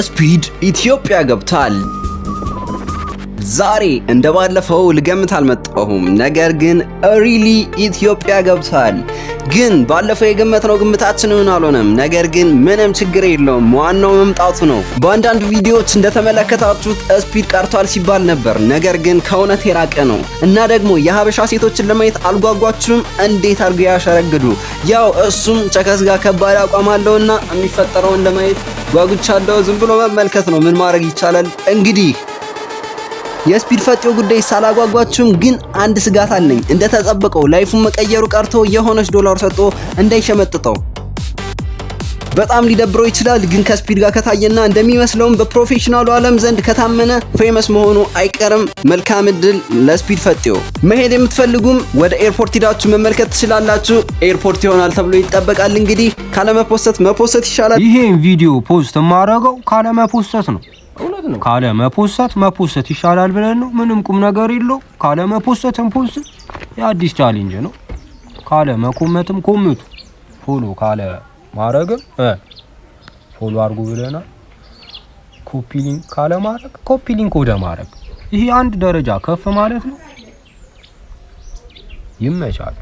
ስፒድ ኢትዮጵያ ገብቷል። ዛሬ እንደባለፈው ልገምት አልመጣሁም፣ ነገር ግን ሪሊ ኢትዮጵያ ገብቷል። ግን ባለፈው የገመትነው ግምታችን ምን አልሆነም፣ ነገር ግን ምንም ችግር የለውም፣ ዋናው መምጣቱ ነው። በአንዳንድ ቪዲዮዎች እንደተመለከታችሁት ስፒድ ቀርቷል ሲባል ነበር፣ ነገር ግን ከእውነት የራቀ ነው። እና ደግሞ የሀበሻ ሴቶችን ለማየት አልጓጓችሁም? እንዴት አድርገው ያሸረግዱ። ያው እሱም ቸከስ ጋር ከባድ አቋም አለውና የሚፈጠረውን ለማየት ጓጉቻለሁ። ዝም ብሎ መመልከት ነው፣ ምን ማድረግ ይቻላል እንግዲህ። የስፒድ ፈጤው ጉዳይ ሳላጓጓችሁም፣ ግን አንድ ስጋት አለኝ። እንደተጠበቀው ላይፉን መቀየሩ ቀርቶ የሆነች ዶላር ሰጥቶ እንዳይሸመጥጠው። በጣም ሊደብረው ይችላል፣ ግን ከስፒድ ጋር ከታየና እንደሚመስለውም በፕሮፌሽናሉ ዓለም ዘንድ ከታመነ ፌመስ መሆኑ አይቀርም። መልካም እድል ለስፒድ ፈጤው። መሄድ የምትፈልጉም ወደ ኤርፖርት ሄዳችሁ መመልከት ትችላላችሁ። ኤርፖርት ይሆናል ተብሎ ይጠበቃል። እንግዲህ መፖሰት ይሻላል። ይሄን ቪዲዮ ፖስት ማረገው ካለመፖሰት ነው። ካለ መፖሰት ይሻላል ብለን ነው። ምንም ቁም ነገር የለው። ካለ መፖሰትም ፖስት የአዲስ ቻሌንጅ ነው። ካለ መኮመትም ኮምቱ። ፎሎ ካለ ማረግም ፎሎ አርጉ ብለናል። ኮፒ ሊንክ ካለ ማረግ ኮፒ ሊንክ ወደ ማረግ። ይሄ አንድ ደረጃ ከፍ ማለት ነው። ይመቻል።